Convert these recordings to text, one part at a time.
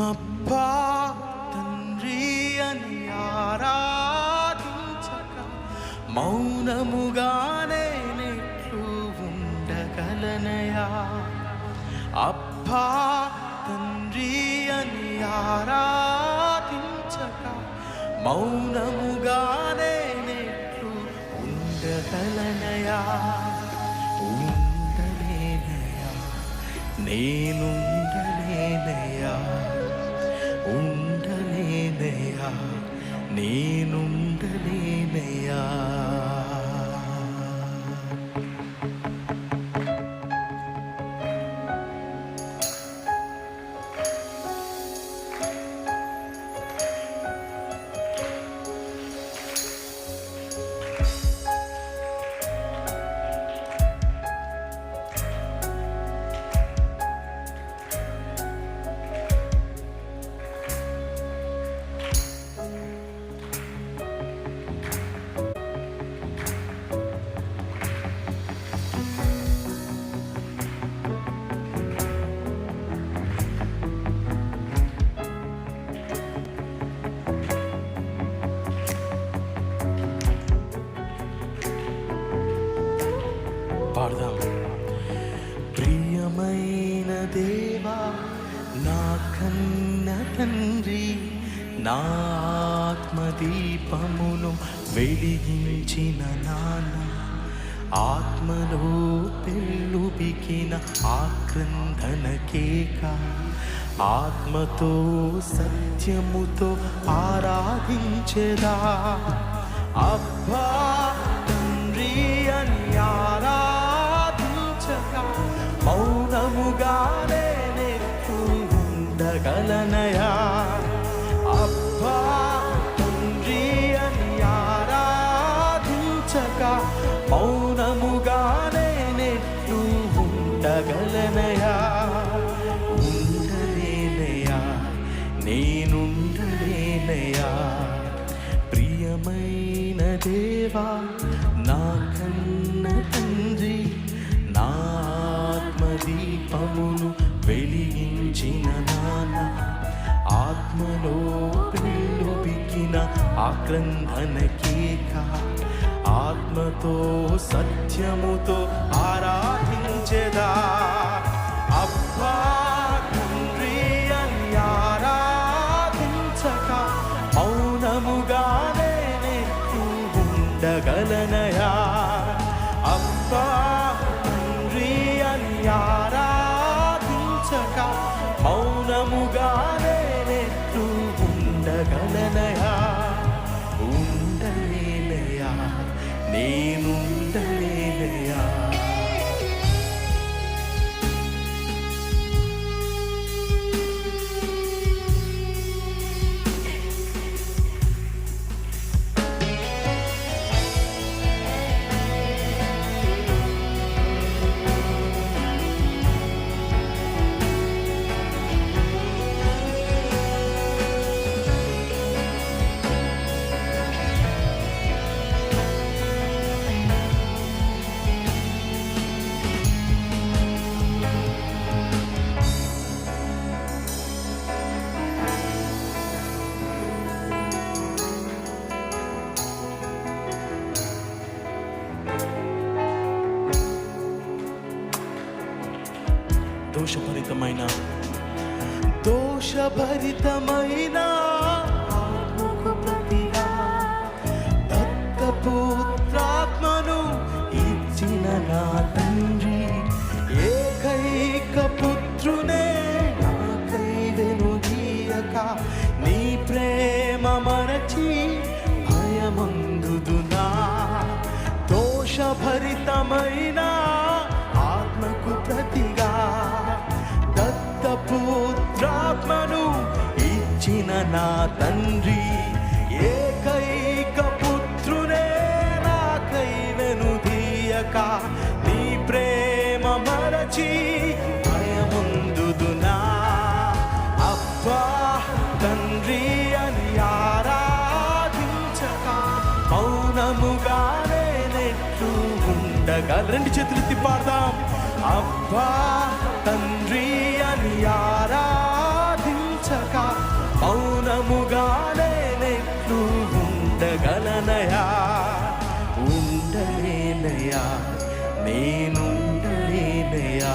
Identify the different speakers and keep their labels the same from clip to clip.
Speaker 1: అబ్బా తండ్రి అని ఆరాధించక మౌనముగానే నెట్లు ఉండగలనయా. అబ్బా తండ్రి అని ఆరాధించక మౌనముగానే నెట్లు ఉండగలనయా. ఉండలేనయా, నేనుండలేనయా, ఉండలేనయా, నేనుండలేనయా. పాడదాం. ప్రియమైన దేవా, నా కన్న తండ్రి, నా ఆత్మదీపమును వెలిగించిన నాన్న, ఆత్మలో పెళ్ళుబికిన ఆక్రందన కేక, ఆత్మతో సత్యముతో ఆరాధించెదా. అబ్బా తండ్రి అని ఆరాధించక మౌనముగానే నెట్టు ఉండగలనయా. అబ్బా తండ్రి అని ఆరాధించక మౌనముగానే నెట్టు ఉండగలనయా. ఉండలేనయా, నేనుండలేనయా. ప్రియమైన దేవా, నా కన్న తండ్రి, నా ఆత్మదీపమును వెలిగించిన నాన్న, ఆత్మలో పెళ్ళుబికిన ఆక్రందన కేక, ఆత్మతో సత్యముతో ఆరాధించెదా. అబ్బా తండ్రి అని ఆరాధించక మౌనముగానే నెట్టు ఉండగలనయా. అబ్బా తండ్రి అని ఆరాధించక మౌనముగానే నెట్టు ఉండగలనయా. ఉండలేనయా, నేనుండలేనయా. దోషభరితమైన ఆత్మకు ప్రతిగా దత్తపుత్రాత్మను ఇచ్చిన నా తండ్రి, ఏకైక పుత్రునే నాకై వెనుదీయక నీ ప్రేమ మరచి భయమందుదునా. దోషభరితమైన ఆత్మకు ప్రతిగా దత్తపుత్రాత్మను ఇచ్చిన నా తండ్రి, ఏకైక పుత్రునే నాకై వెనుదీయక నీ ప్రేమ మరచి భయముందుదునా. అబ్బా తండ్రి అని ఆరాధించక మౌనముగానే నెట్టు ఉండగా. రెండు చేతులు ఎత్తి పాడదాం. అబ్బా తండ్రి అని ఆరాధించక మౌనముగానే నెట్లు ఉండగలనయా, ఉండలేనయా, నేనుండలేనయా.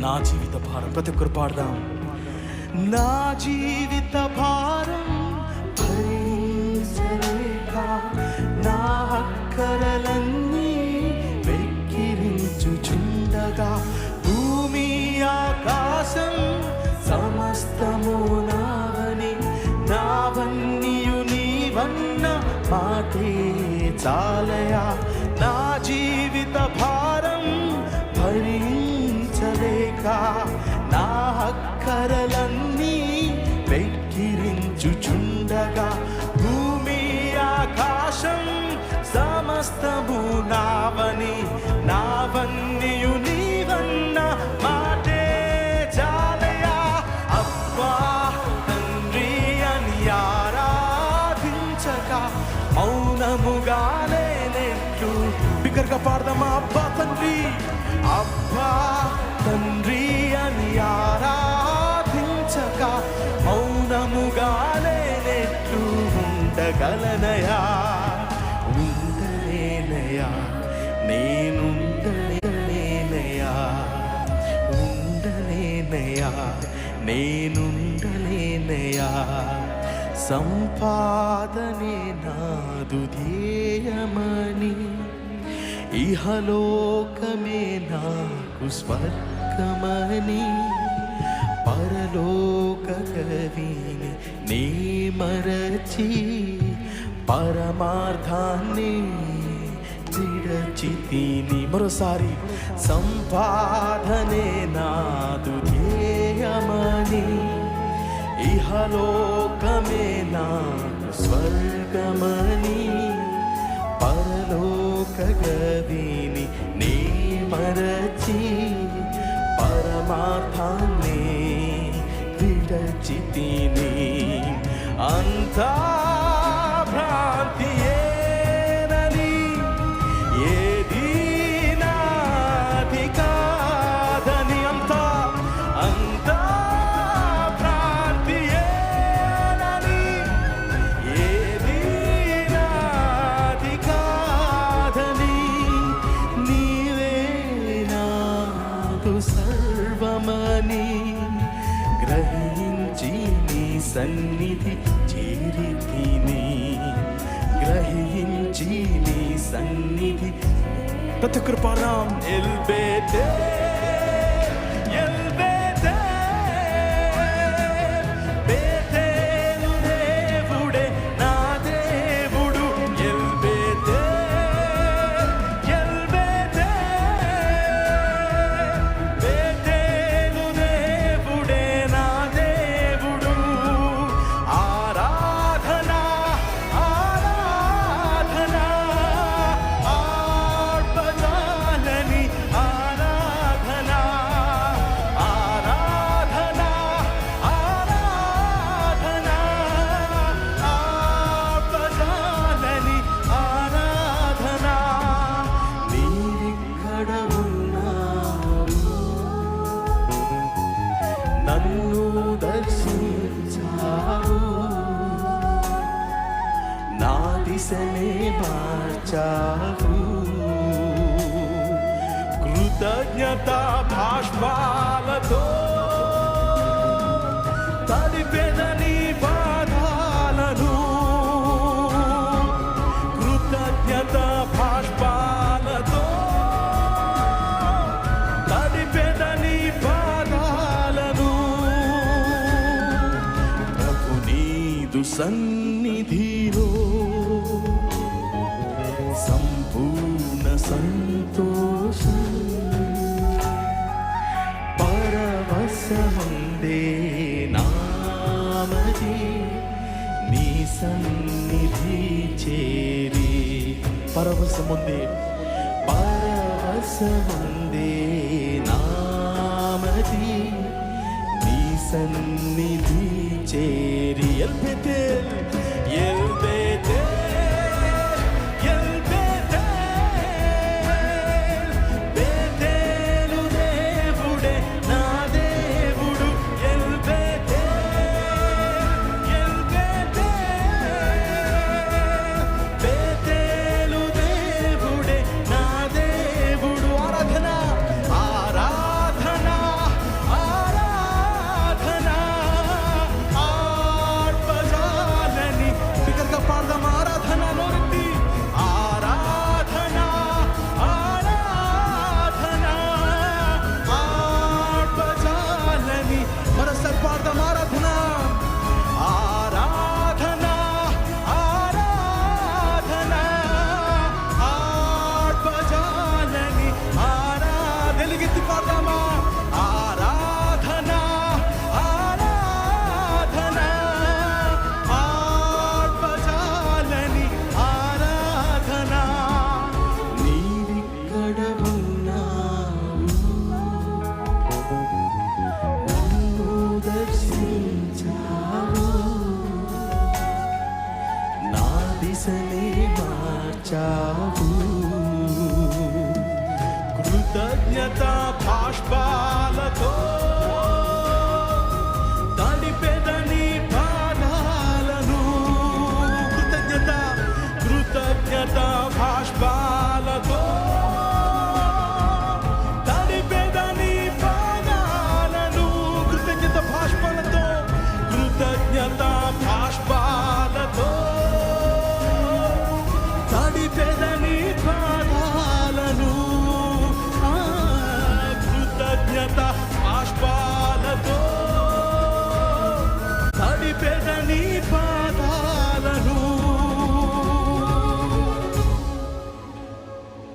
Speaker 1: నా జీవిత భారం ప్రతి ఒక్కరు పాడదాం. నా జీవిత భారం భరించలేక నా అక్కరలన్నీ వెక్కిరించుచుండగా భూమి ఆకాశం సమస్తము నావని, నావన్నీయు నీవన్న మాటే చాలయా. నా జీవిత భారం భరించలేక నా అక్కరలన్నీ వెక్కిరించుచుండగా భూమి ఆకాశం సమస్తము నావని, నావన్నీయు నీవన్న మాటే చాలయా. అబ్బా తండ్రి అని ఆరాధించక మౌనముగానే నెట్లు బిగ్గరగా పాడదామా. అబ్బా తండ్రి, అబ్బా తండ్రి అని ఆరాధించక మౌనముగానే నెట్లు ఉండగలనయా, ఉండలేనయా, నేనుండలేనయా, ఉండలేనయా, నేనుండలేనయా. సంపాదనే నాదు ధ్యేయమని, ఇహలోకమే నాకు స్వర్గమని, పరలోక గవిని నీ మరచి పరమార్థాన్ని విడచితిని. మరోసారి సంపాదనే నాదు ధ్యేయమని, ఇహలోకమే నాకు స్వర్గమని, పరలోక గవిని నీ మరచి పరమార్థాన్ని విడచితిని. అంతా భ్రాంతియేనని, ఏది నాది కాదని, అంతా భ్రాంతియేనని, ఏది నాది కాదని, నీవే నాకు సర్వమని గ్రహించి నీ సన్నిధి చేరితిని, గ్రహించి నీ సన్నిధి. ప్రతి ఒక్కరు పాడాం. ఎల్బేతే ఎల్బేతే, బేతేలు దేవుడే నా దేవుడు. ఎల్బేతే ఎల్బేతే, బేతేలు దేవుడే నా దేవుడు. ఆరాధన ఆరాధన ఆర్పజాలని, ఆరాధన ఆరాధన ఆరాధన ఆర్పజాలని, ఆరాధన. నీవిక్కడ ఉన్నారు, నన్ను దర్శించావు, నా దిశనే మార్చావు. కృతజ్ఞత భాష్పాలతో తడిపెదని పాదాలను, కృతజ్ఞత భాష్పాలతో తడిపెదని పాదాలను సన్నిధిలో సంపూర్ణ సంతోషం పరవశముందే నామది నీ సన్నిధి చేరి పరవశముందే నామది నీ సన్నిధి చేరి ఎల్బెతేల్ బేతేలు దేవుడే నా దేవుడు బేతేలు దేవుడే నా దేవుడు ఆరాధన ఆరాధన ఆరాధన ఆర్పజాలని బిగ్గరగా పాడదాం ఆరాధన నోరెత్తి ఆరాధన ఆరాధన ఆర్పజాలని మరోసారి పాడదాం ఆరాధన ఆరాధన ఆరాధన ఆర్పజాలని వెలుగెత్తి పాడదామా ఆరాధన ఆరాధన ఆర్పజాలని ఆరాధన నీవిక్కడ ఉన్నావు నన్ను దర్శించావు నా దిశనే మార్చావు కృతజ్ఞత భాష్పాలతో తడిపెదని పాదాలను కృతజ్ఞత భాష్పాలతో తడిపెదని పాదాలను కృతజ్ఞత భాష్పాలతో తడిపెదని పాదాలను కృతజ్ఞత బాష్పాలతో